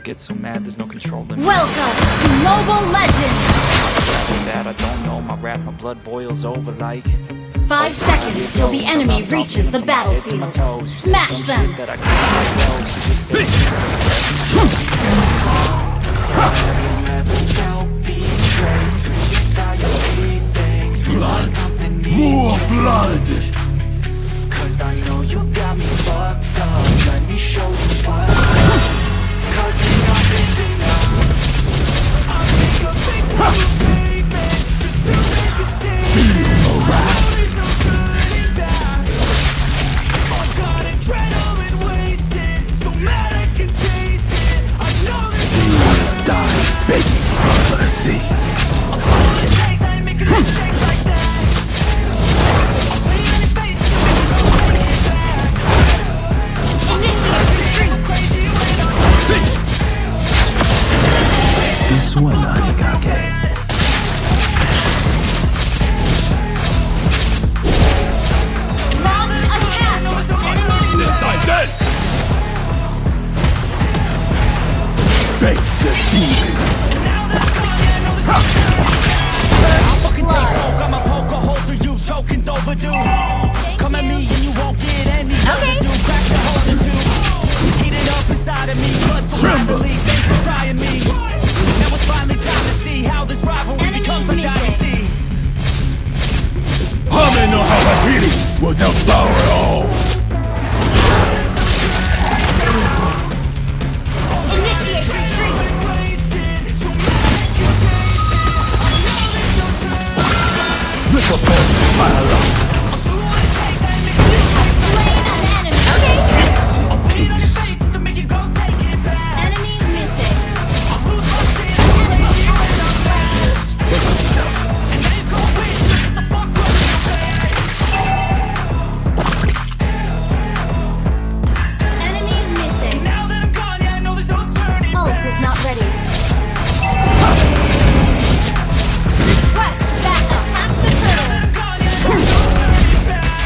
get so mad, there's no controlling me. Welcome to Mobile Legends! That I don't know, my wrath, my blood boils over like 5 seconds till the enemy reaches the battlefield. Smash them! Blood! More blood! Cause I know you got me fucked up. Let me show you what. Cause enough is enough. I'll take a big payment just to make a stand. Feel the wrath. There's no turning back. I've got adrenaline wasted, so mad I can taste it. I know there's You wanna die begging for mercy. all it takes. I ain't making mistakes like that. I'll put you in your face and make you go take it back. Initiate retreat! Crazy when I'm This one, Agar. Launch attack! Enemy Dead! Face the demon! I'ma poke a hole through you, choking's overdue. Come at me and you won't get any overdue. Crack the hole in two. Heat it up inside of me, blood so Tremble. rapidly. Thanks for trying me. Now it's finally time to see how this rivalry Enemy becomes a missing. dynasty. Hame no Hawahiri will devour all! Initiate retreat! Little bit pile up! Slain an enemy! Peace! To make you go take it back. Enemy missing! Enemy missing! Now that I'm gone, yeah, I know there's no turning Ult back. is not ready. Request that attack the turtle! Gone, yeah, there's no turning back.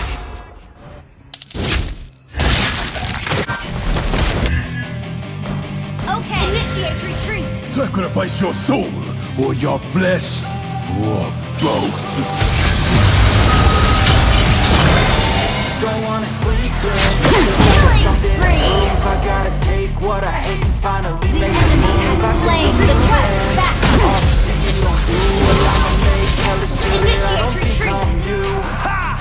Okay, initiate retreat! Sacrifice your soul, or your flesh, or both. Don't wanna sleep in. Killing spree! If I gotta take what I hate and finally The make a enemy move, has slain the trust back! Initiate retreat!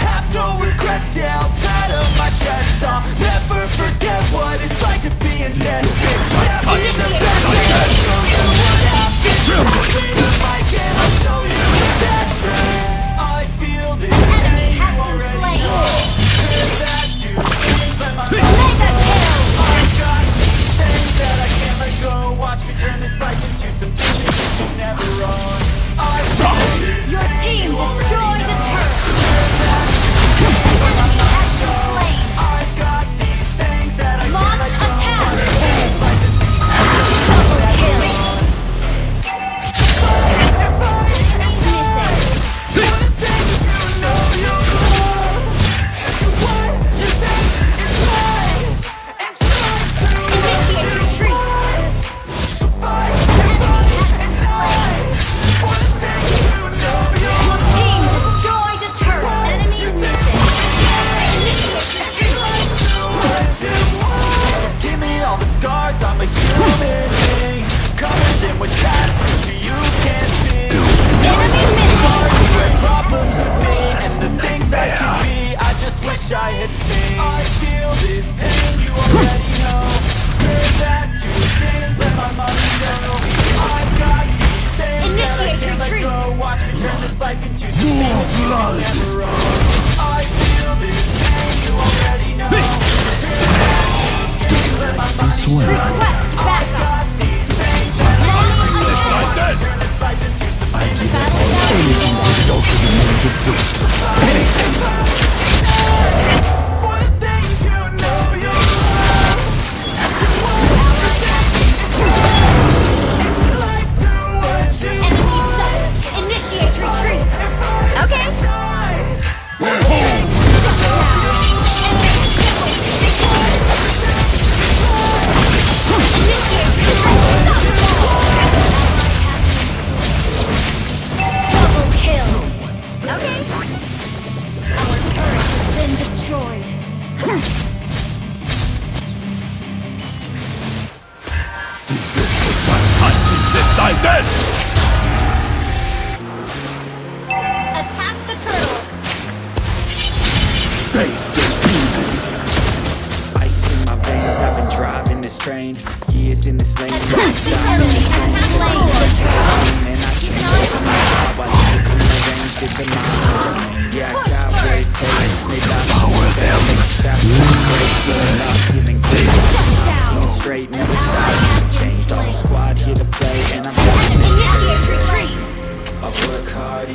Have no regrets, yeah, I'll tie up my chest. I'll never forget what it's like to be in debt. Initiate retreat! I feel this Enemy has been slain! Mega kill! that I can't let go. Watch me turn this life into something that you never own. Your team destroyed a turret! Enemy has been slain! I've got these things that I Launch attack! Double kill! Missing! Initiate retreat! Enemy has been slain! Your team destroyed a turret! Enemy missing! Initiate retreat! Give me all the scars, I'm a human being. Covered them with tattoos you can't see. Enemy missing! Problems with me and the things I can be, I just wish I had seen. I feel this pain, you already know. Turn that to things, let my money go. I've got these things Initiate that I can't let retreat. go. Watch me turn this life into More something you blood! never own. I feel this pain, you already know. Turn that to things, let my money This one, Request backup! got these things that I Enemy attack! dead! turn this life into something you Anything to the ultimate ninjutsu. Anything! for the things you know you love. It's your life, do what you Enemy done! Initiate retreat! Okay! They're home! Initiate retreat!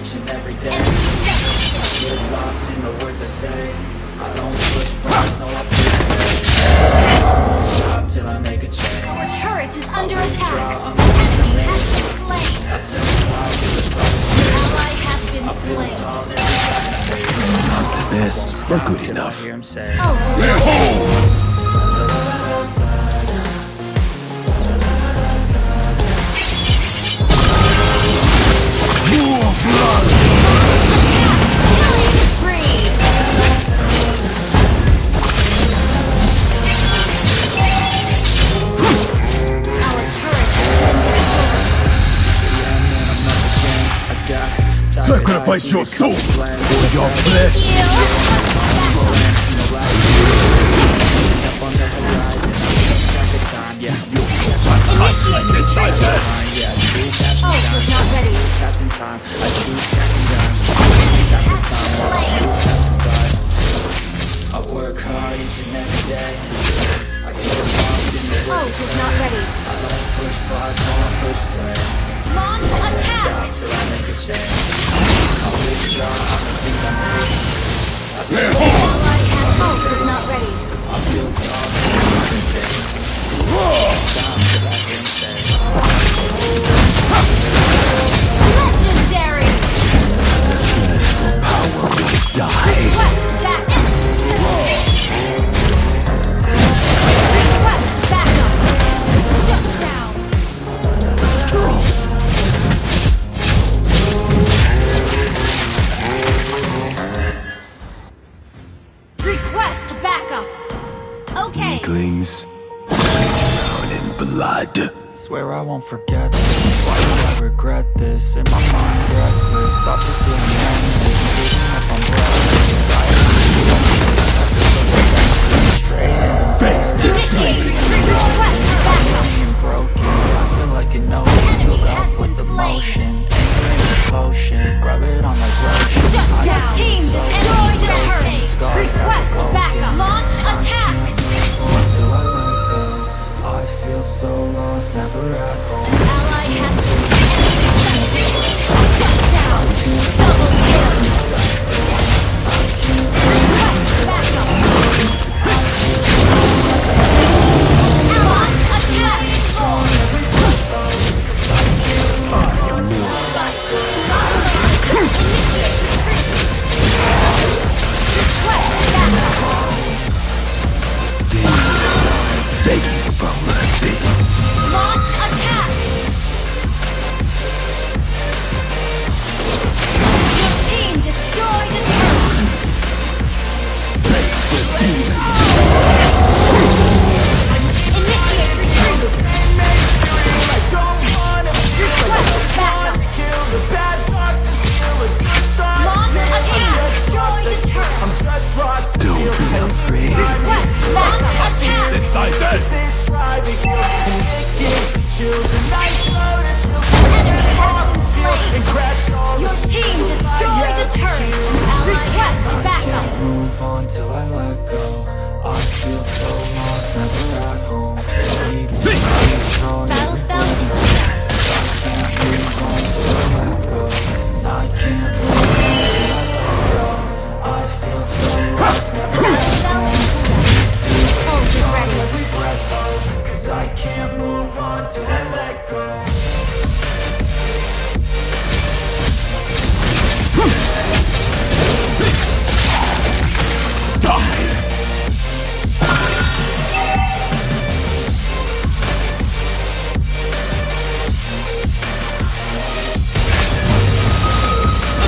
each and every day. I get lost in the words I say. I don't push bars, no I push play. I won't stop till I make a change. Our turret is under attack. I'm An enemy has been slain. I tell the clouds to the clouds. An ally has been I feel slain. tall every time I say. This, but good Till I enough. hear him say. Oh, More blood! killing spree. Our turret has been destroyed. Sacrifice your soul for your flesh! Initiate retreat. Ultra's not ready. Passing time, I choose casting dimes. Has been slain. I work hard each and every day. I get lost in the work. Ultra's not ready. I don't push bars, no I push play. Launch attack. Stop till I make a change. I withdraw, I don't think I'm ready. Ally has ultra's not ready. I feel tall, I can stay. Stop till I hear him say. Legendary. Power will die! Request backup. Request backup. Shut down. Request backup. Okay. Weaklings, drown in blood. Swear I won't forget this. Why do I regret this? In my mind reckless, thoughts are feeling endless. Giving up on breathless. Face this! Initiate request backup. Being broken, I feel like an ocean filled up with emotion. Anger in a potion, rub it on like lotion. Shut down. Team destroyed the turret. Scars Request have backup. Launch attack. Until I let go, I feel so lost, never at home. An ally has been slain. Shut down. Double kill. Request backup. Ally attack. Initiate retreat. Request backup. Begging for mercy. Launch attack. Your team destroyed a turret. Face the demon. Initiate retreat. Request backup. Launch attack. Destroy the turret. Don't be afraid. Request launch attack. Enemy has been slain. Your team destroyed a turret. Request backup. Move on till I let go. I feel so lost, never at home. Need to be strong, Battle spell. can't move on till I let go. I can't move on till I let go. I feel so lost, never Battle spell. Ult is ready. every breath hold. 'Cause I can't move on till I let go.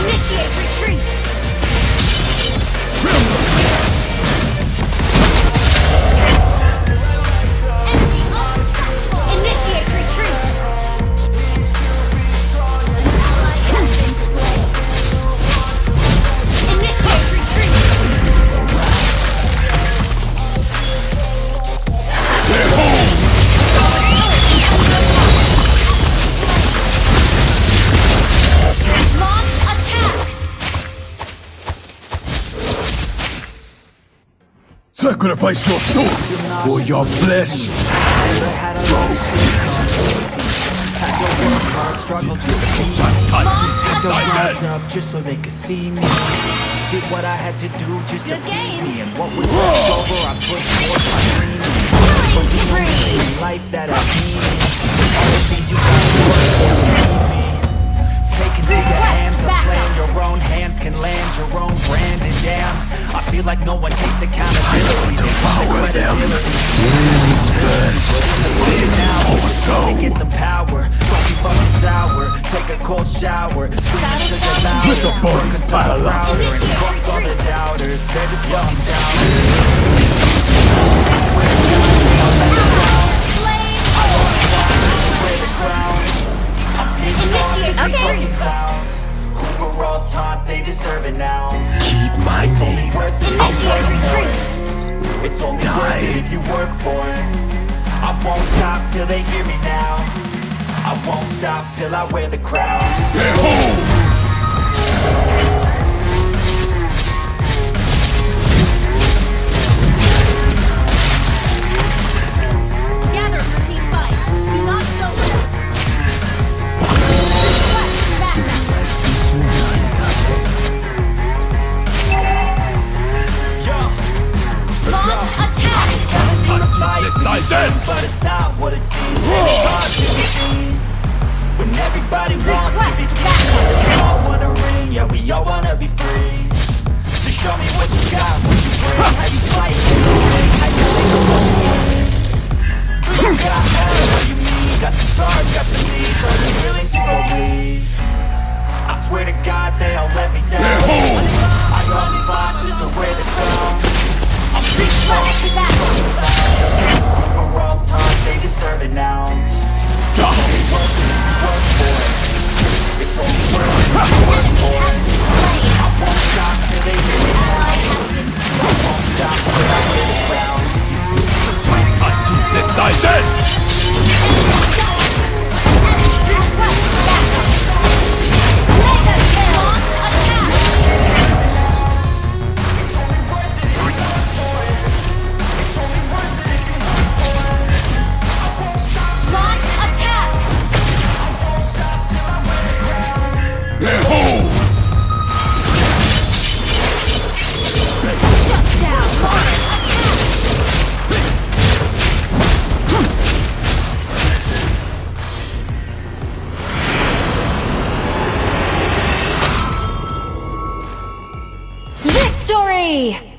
Initiate retreat. Enemy unsuccessful. Initiate retreat. An ally has been slain. Initiate retreat. Launch attack. Sacrifice your soul for your flesh! Never had a lot of shit come. Pack your work hard, struggle just to be me. Had to rise up just so they could see me. Did what I had to do just to Good feed game. me. And what was left over, I put forth my dreams. Killing spree. In life that I need. All the things you got to work for to need me. Take into your hands, a plan. Your own hands can land your own brand. And damn, I feel like no one takes accountability. Devour them. Wins first. Then also. Get some power, don't be fucking sour. Take a cold shower, scream to the louder. Let the bodies pile up. And fuck all the doubters, they're just fucking doubters. Initiate retreat. Who were all taught they deserve an ounce. Keep my name Initiate retreat. It's only Die. worth it if you work for it. I won't stop till they hear me now. I won't stop till I wear the crown. Gather for team fight. Do not solo. Request backup. Launch attack. But it's not what it seems. It's hard to be seen. When everybody wants to be Request king. backup. We all wanna ring, yeah, we all wanna be free. So show me what you got, what you bring. How you fight, how you think of what you need. You got hell, what you need. Got the scars, got the needs. Are you willing to go bleed? I swear to God they all let me down. I always fought just to wear the crown. Request backup. Who were all taught they deserve an ounce. It's only worth it if you work for it. It's only worth it if you work for it. I won't stop till they hear me now. I won't stop till I wear the crown. Let die dead. Request backup. Mega kill. Launch attack. It's only worth it if you work for it. It's only worth it if you work for it. I won't stop till Launch attack. I won't stop till I wear the crown. Shut down. Launch attack. Victory!